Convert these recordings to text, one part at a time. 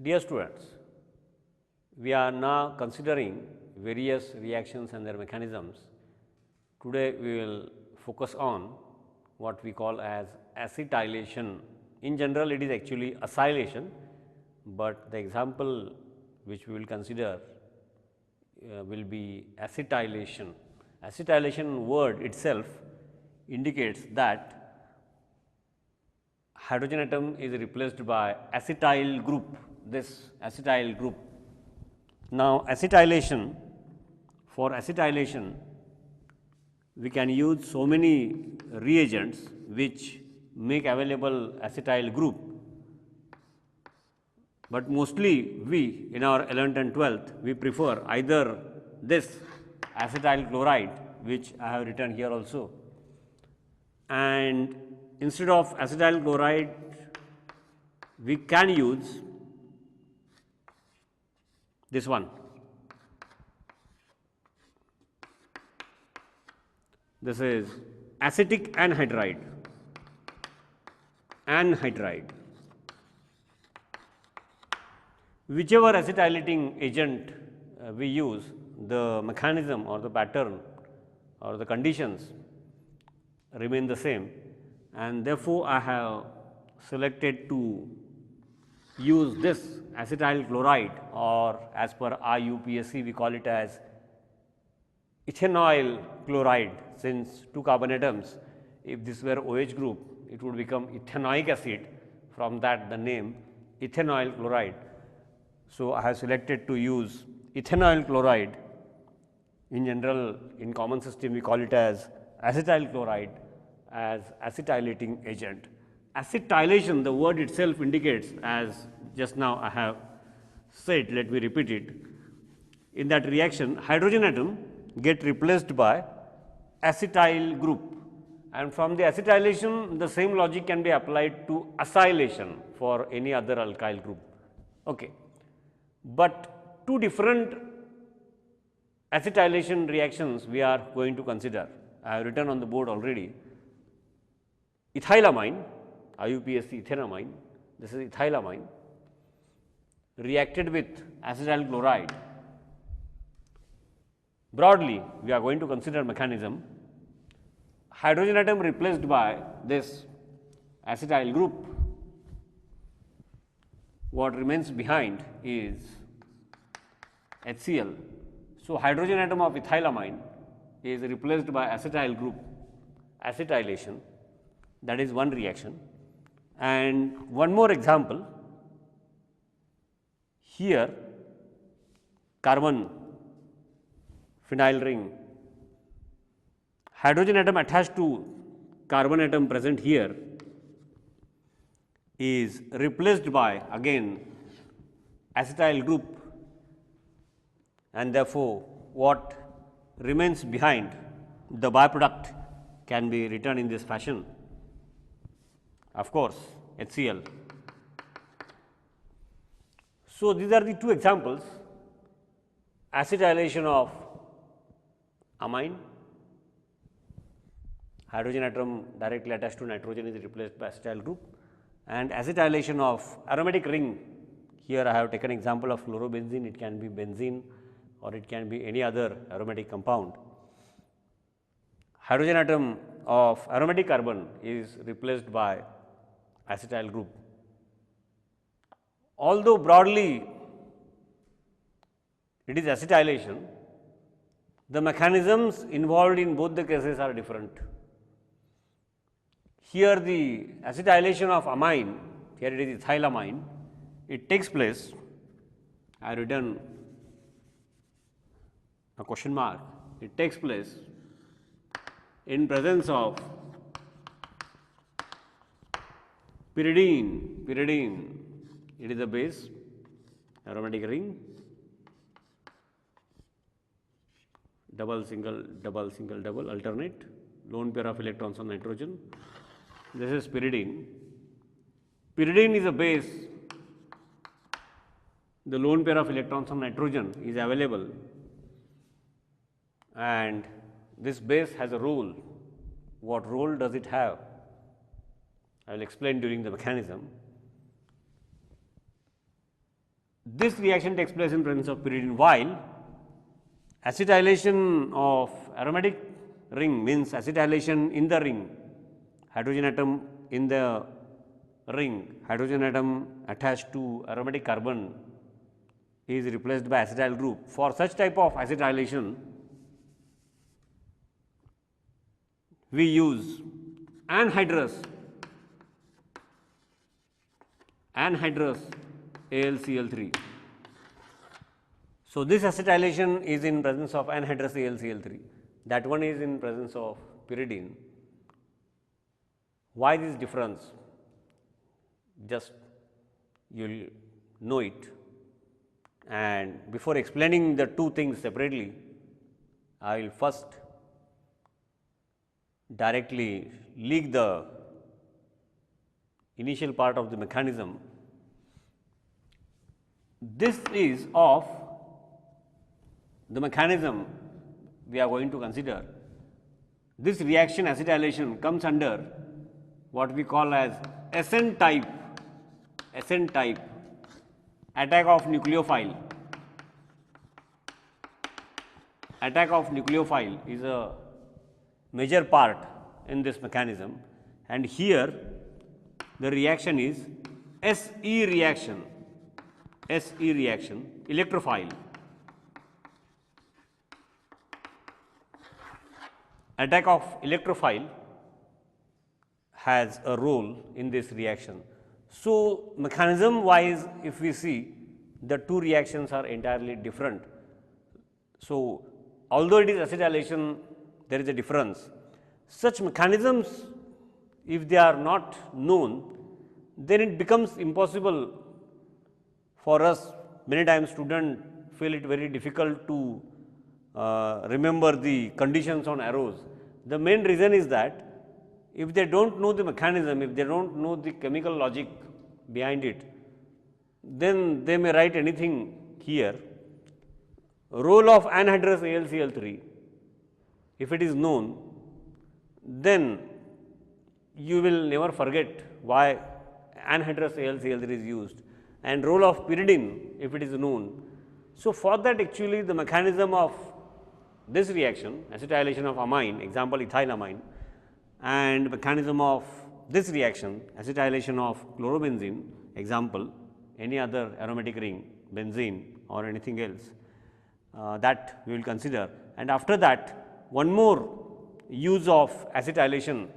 Dear students, we are now considering various reactions and their mechanisms. Today we will focus on what we call as acetylation. In general, it is actually acylation, but the example which we will consider will be acetylation. Acetylation word itself indicates that hydrogen atom is replaced by acetyl group, this acetyl group. Now, acetylation, for acetylation we can use so many reagents which make available acetyl group, but mostly we in our 11th and 12th we prefer either this acetyl chloride, which I have written here also, and instead of acetyl chloride we can use this one. This is acetic anhydride. Whichever acetylating agent we use, the mechanism or the pattern or the conditions remain the same, and therefore, I have selected to use this acetyl chloride, or as per IUPAC we call it as ethanoyl chloride, since two carbon atoms, if this were OH group it would become ethanoic acid, from that the name ethanoyl chloride. So, I have selected to use ethanoyl chloride. In general, in common system we call it as acetyl chloride as acetylating agent. Acetylation, the word itself indicates, as just now I have said, let me repeat it. In that reaction, hydrogen atom get replaced by acetyl group, and from the acetylation the same logic can be applied to acylation for any other alkyl group. Okay. But two different acetylation reactions we are going to consider. I have written on the board already. Ethylamine, IUPAC ethanamine, this is ethylamine, reacted with acetyl chloride. Broadly, we are going to consider mechanism. Hydrogen atom replaced by this acetyl group. What remains behind is HCl. So, hydrogen atom of ethylamine is replaced by acetyl group, acetylation. That is one reaction. And one more example, here carbon phenyl ring, hydrogen atom attached to carbon atom present here is replaced by again acetyl group, and therefore, what remains behind, the byproduct can be written in this fashion. Of course, HCl. So, these are the two examples, acetylation of amine, hydrogen atom directly attached to nitrogen is replaced by acetyl group, and acetylation of aromatic ring. Here I have taken example of fluorobenzene, it can be benzene or it can be any other aromatic compound. Hydrogen atom of aromatic carbon is replaced by acetyl group. Although broadly it is acetylation, the mechanisms involved in both the cases are different. Here the acetylation of amine, here it is ethylamine, it takes place, I have written a question mark, it takes place in presence of pyridine, it is a base, aromatic ring, double, single, double, single, double, alternate, lone pair of electrons on nitrogen. This is pyridine. Pyridine is a base, the lone pair of electrons on nitrogen is available, and this base has a role. What role does it have? I will explain during the mechanism. This reaction takes place in presence of pyridine, while acetylation of aromatic ring means acetylation in the ring, hydrogen atom in the ring, hydrogen atom attached to aromatic carbon is replaced by acetyl group. For such type of acetylation, we use anhydrous AlCl3. So, this acetylation is in presence of anhydrous AlCl3, that one is in presence of pyridine. Why this difference? Just you will know it, and before explaining the two things separately, I will first directly leak the initial part of the mechanism. This is of the mechanism we are going to consider. This reaction acetylation comes under what we call as SN type attack of nucleophile. Attack of nucleophile is a major part in this mechanism, and here the reaction is SE reaction, electrophile. Attack of electrophile has a role in this reaction. So, mechanism wise, if we see, the two reactions are entirely different. So, although it is acetylation, there is a difference. Such mechanisms, if they are not known, then it becomes impossible for us. Many times students feel it very difficult to remember the conditions on arrows. The main reason is that if they do not know the mechanism, if they do not know the chemical logic behind it, then they may write anything here. Role of anhydrous AlCl3, if it is known, then you will never forget why anhydrous AlCl3 is used, and role of pyridine, if it is known. So, for that actually the mechanism of this reaction, acetylation of amine, example ethylamine, and mechanism of this reaction, acetylation of chlorobenzene, example any other aromatic ring, benzene or anything else, that we will consider. And after that, one more use of acetylation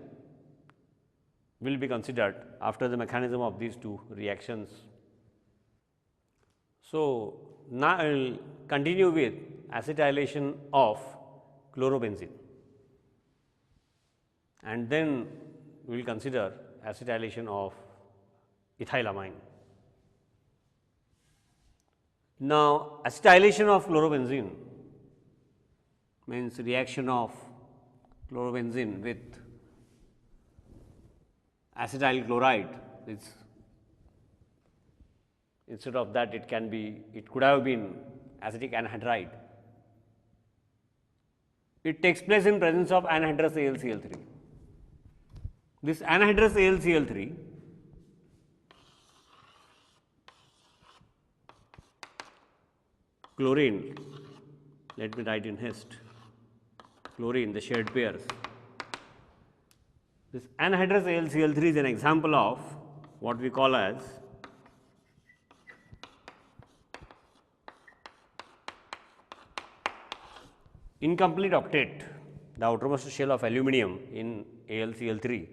will be considered after the mechanism of these two reactions. So, now I will continue with acetylation of chlorobenzene, and then we will consider acetylation of ethylamine. Now, acetylation of chlorobenzene means reaction of chlorobenzene with acetyl chloride. Instead of that, it could have been acetic anhydride. It takes place in presence of anhydrous AlCl3. This anhydrous AlCl3 chlorine, let me write in haste, chlorine, the shared pairs. This anhydrous AlCl3 is an example of what we call as incomplete octet. The outermost shell of aluminum in AlCl3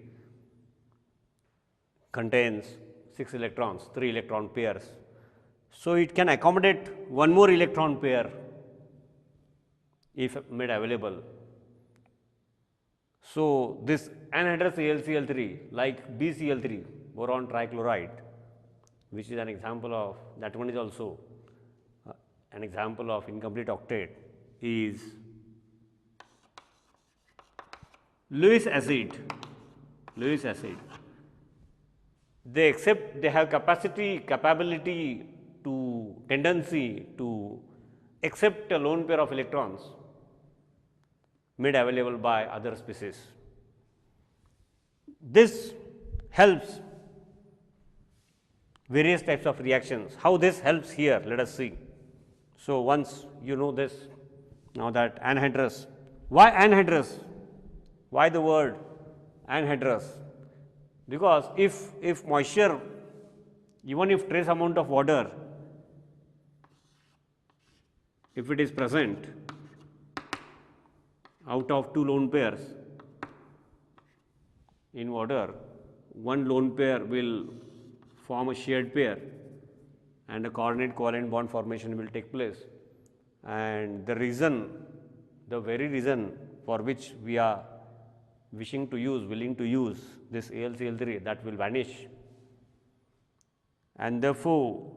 contains 6 electrons, 3 electron pairs. So, it can accommodate one more electron pair if made available. So, this anhydrous AlCl3 like BCl3, boron trichloride, which is an example of, that one is also an example of incomplete octet, is Lewis acid. They have capability to tendency to accept a lone pair of electrons made available by other species. This helps various types of reactions. How this helps here, let us see. So, once you know this, now that anhydrous, why anhydrous? Why the word anhydrous? Because if moisture, even if trace amount of water, if it is present out of two lone pairs in water, one lone pair will form a shared pair and a coordinate covalent bond formation will take place. And the reason, the very reason for which we are willing to use this AlCl3, that will vanish. And therefore,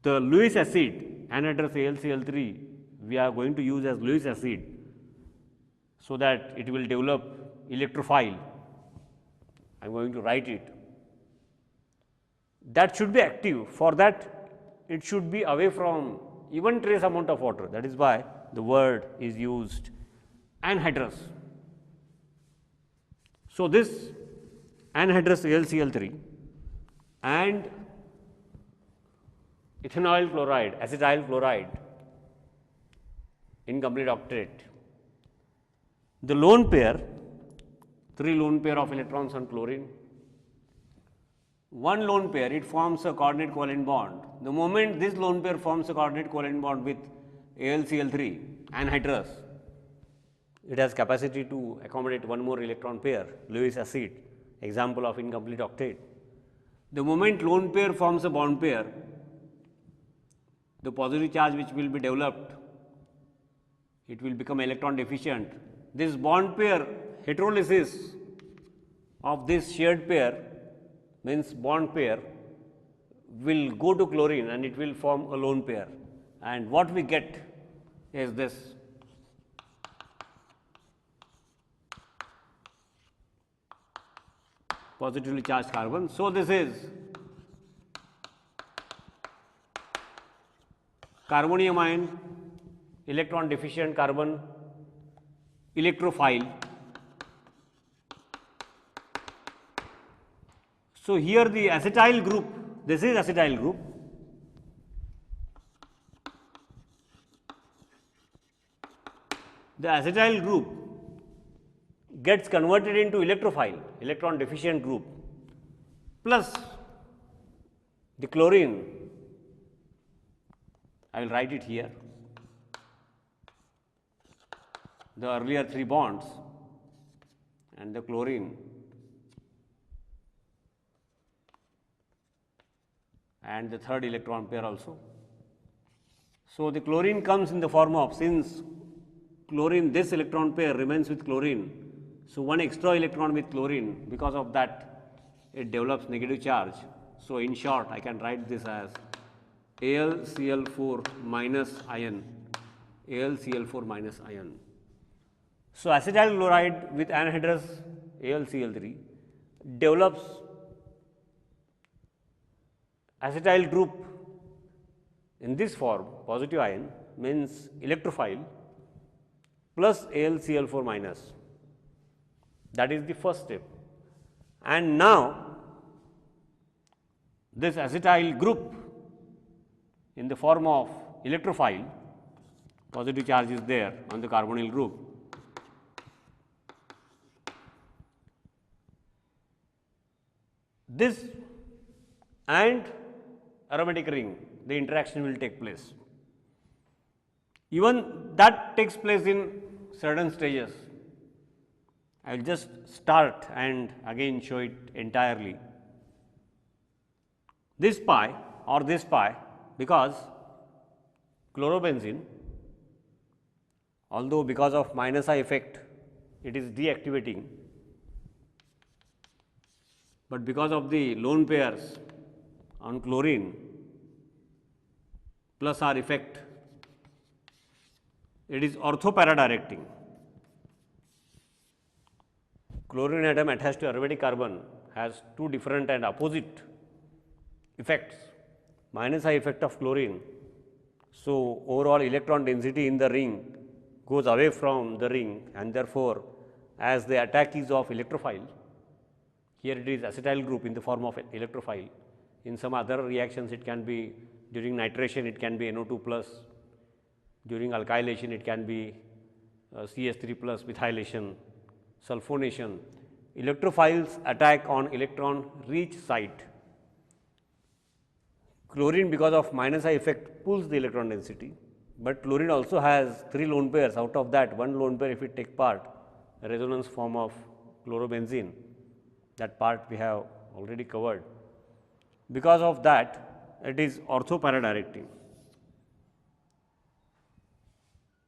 the Lewis acid, anhydrous AlCl3, we are going to use as Lewis acid, so that it will develop electrophile. I am going to write it. That should be active. For that, it should be away from even trace amount of water. That is why the word is used anhydrous. So, this anhydrous AlCl3 and ethanoyl chloride, acetyl chloride, incomplete octet, the lone pair, 3 lone pair of electrons on chlorine, one lone pair, it forms a coordinate covalent bond. The moment this lone pair forms a coordinate covalent bond with AlCl3 anhydrous, it has capacity to accommodate one more electron pair, Lewis acid, example of incomplete octet. The moment lone pair forms a bond pair, the positive charge which will be developed, it will become electron deficient. This bond pair heterolysis of this shared pair, means bond pair, will go to chlorine and it will form a lone pair, and what we get is this positively charged carbon. So, this is carbonium ion, electron deficient carbon, electrophile. So, here the acetyl group, this is acetyl group, the acetyl group gets converted into electrophile, electron deficient group, plus the chlorine, I will write it here, the earlier 3 bonds and the chlorine and the third electron pair also. So, the chlorine comes in the form of, since chlorine, this electron pair remains with chlorine, so one extra electron with chlorine, because of that it develops negative charge. So, in short I can write this as AlCl4 minus ion, AlCl4 minus ion. So, acetyl chloride with anhydrous AlCl3 develops acetyl group in this form, positive ion, means electrophile, plus AlCl4 minus. That is the first step. And now, this acetyl group in the form of electrophile, positive charge is there on the carbonyl group. This and aromatic ring, the interaction will take place. Even that takes place in certain stages. I will just start and again show it entirely. This pi or this pi, because chlorobenzene, although because of minus I effect it is deactivating, but because of the lone pairs on chlorine plus R effect, it is ortho-para-directing. Chlorine atom attached to aromatic carbon has 2 different and opposite effects. Minus I effect of chlorine. So, overall electron density in the ring goes away from the ring, and therefore, as the attack is of electrophile, here it is acetyl group in the form of electrophile, In some other reactions, it can be during nitration, it can be NO2 plus. During alkylation, it can be CH3 plus methylation, sulfonation. Electrophiles attack on electron rich site. Chlorine, because of minus I effect, pulls the electron density, but chlorine also has 3 lone pairs. Out of that, 1 lone pair, if it take part, a resonance form of chlorobenzene, that part we have already covered. Because of that, it is ortho-para-directing.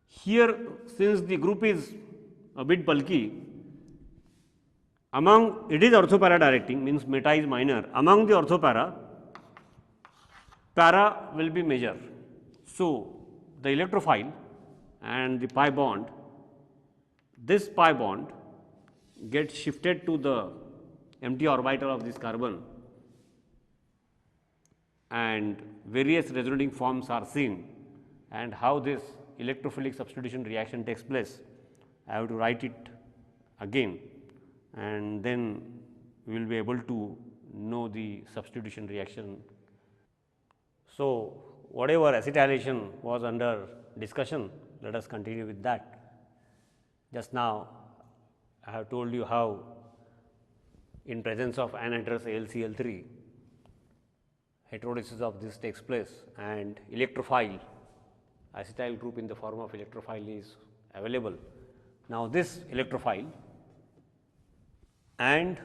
Here, since the group is a bit bulky, among it is ortho-para-directing, means meta is minor. Among the ortho-para, para will be major. So, the electrophile and the pi bond, this pi bond gets shifted to the empty orbital of this carbon, and various resonating forms are seen, and how this electrophilic substitution reaction takes place. I have to write it again, and then we will be able to know the substitution reaction. So, whatever acetylation was under discussion, let us continue with that. Just now I have told you how in presence of anhydrous AlCl3 heterolysis of this takes place, and electrophile acetyl group in the form of electrophile is available. Now, this electrophile and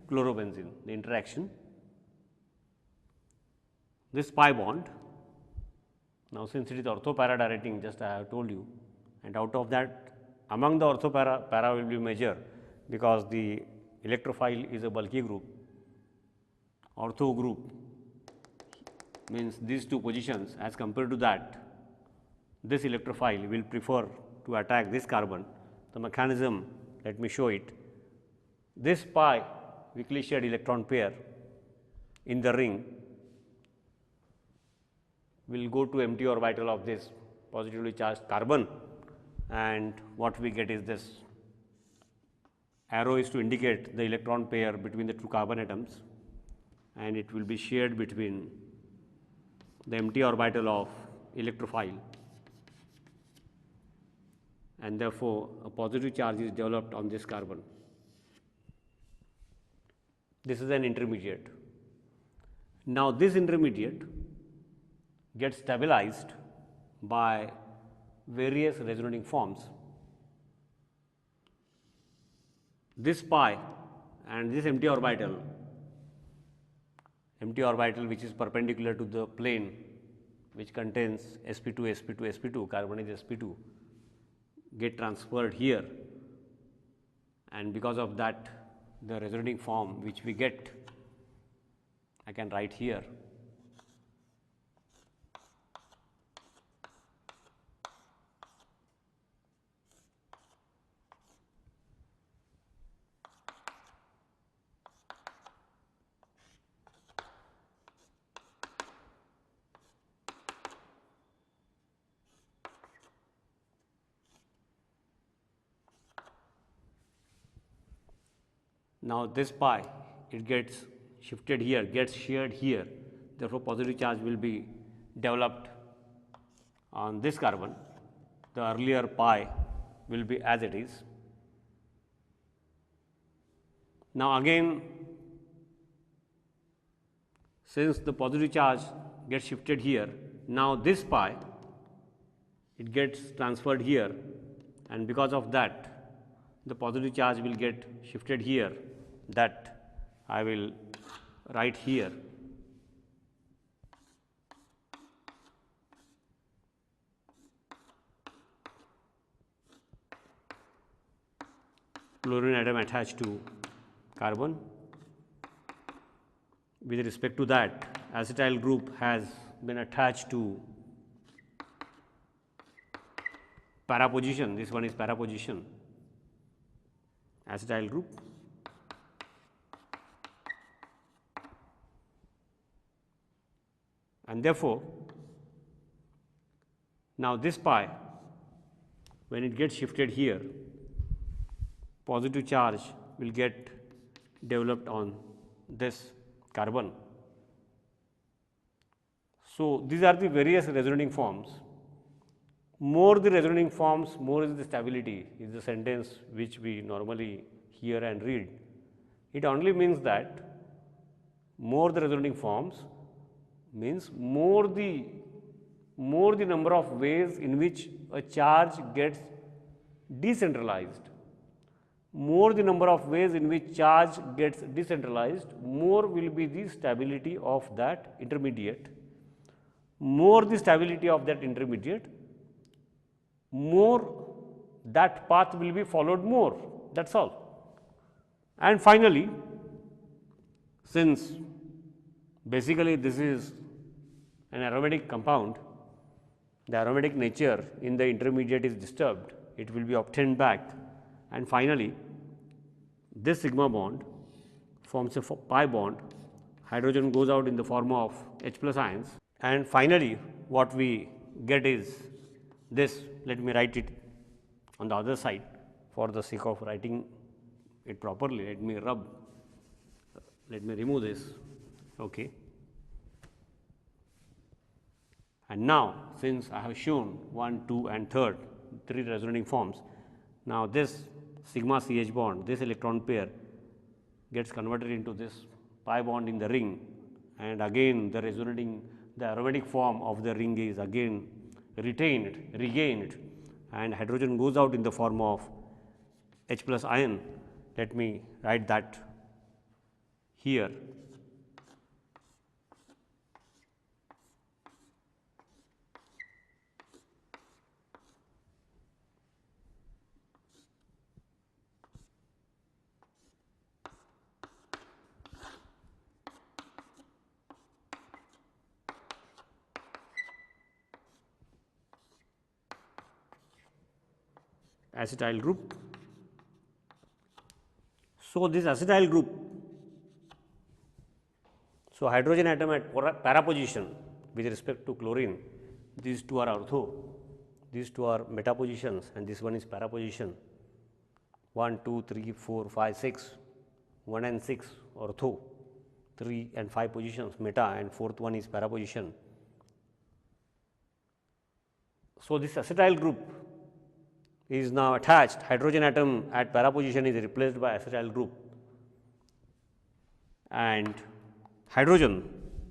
chlorobenzene, the interaction, this pi bond. Now, since it is ortho-para directing, just I have told you, and out of that, among the ortho-para, para will be major, because the electrophile is a bulky group. Ortho group means these two positions, as compared to that, this electrophile will prefer to attack this carbon. The mechanism, let me show it. This pi weakly shared electron pair in the ring will go to empty orbital of this positively charged carbon, and what we get is this arrow is to indicate the electron pair between the two carbon atoms, and it will be shared between the empty orbital of electrophile, and therefore, a positive charge is developed on this carbon. This is an intermediate. Now, this intermediate gets stabilized by various resonating forms. This pi and this empty orbital which is perpendicular to the plane which contains sp2, sp2, sp2, carbon is sp2, get transferred here, and because of that, the resonating form which we get, I can write here. Now, this pi, it gets shifted here, gets shared here, therefore, positive charge will be developed on this carbon. The earlier pi will be as it is. Now, again, since the positive charge gets shifted here, now this pi, it gets transferred here, and because of that, the positive charge will get shifted here, that I will write here. Chlorine atom attached to carbon. With respect to that, acetyl group has been attached to para position. This one is para position, acetyl group. And therefore, now this pi, when it gets shifted here, positive charge will get developed on this carbon, So, these are the various resonating forms. More the resonating forms, more is the stability, is the sentence which we normally hear and read. It only means that more the resonating forms means more the number of ways in which a charge gets decentralized. More the number of ways in which charge gets decentralized, more will be the stability of that intermediate. More the stability of that intermediate, more that path will be followed more, that is all. And finally, since basically this is an aromatic compound, the aromatic nature in the intermediate is disturbed, it will be obtained back, and finally this sigma bond forms a pi bond, hydrogen goes out in the form of H plus ions, and finally what we get is this. Let me write it on the other side for the sake of writing it properly. Let me remove this. Okay. And now, since I have shown 1, 2 and 3 resonating forms, now this sigma CH bond, this electron pair gets converted into this pi bond in the ring, and again the aromatic form of the ring is again regained, and hydrogen goes out in the form of H plus ion. Let me write that here. Acetyl group. So, this acetyl group, so hydrogen atom at para position with respect to chlorine, these two are ortho, these two are meta positions and this one is para position. 1, 2, 3, 4, 5, 6, 1 and 6 ortho, 3 and 5 positions meta, and fourth one is para position. So, this acetyl group is now attached, hydrogen atom at para position is replaced by acetyl group, and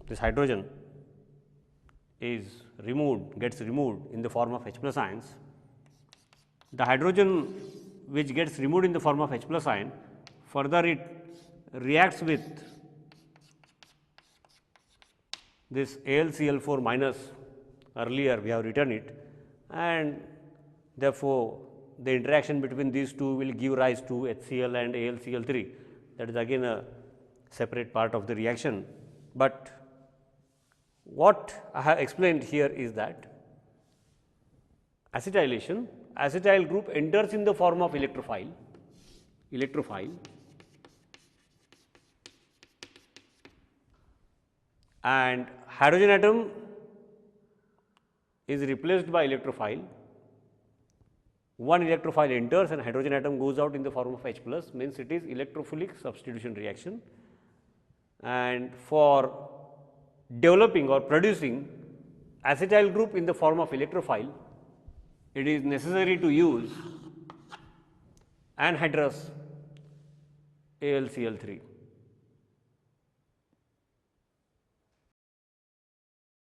this hydrogen is gets removed in the form of H plus ions. The hydrogen which gets removed in the form of H plus ion, further it reacts with this AlCl4 minus, earlier we have written it, and therefore, the interaction between these two will give rise to HCl and AlCl3, that is again a separate part of the reaction. But what I have explained here is that acetylation, acetyl group enters in the form of electrophile, and hydrogen atom is replaced by electrophile. One electrophile enters and hydrogen atom goes out in the form of H plus, means it is electrophilic substitution reaction. And for developing or producing acetyl group in the form of electrophile, it is necessary to use anhydrous AlCl3.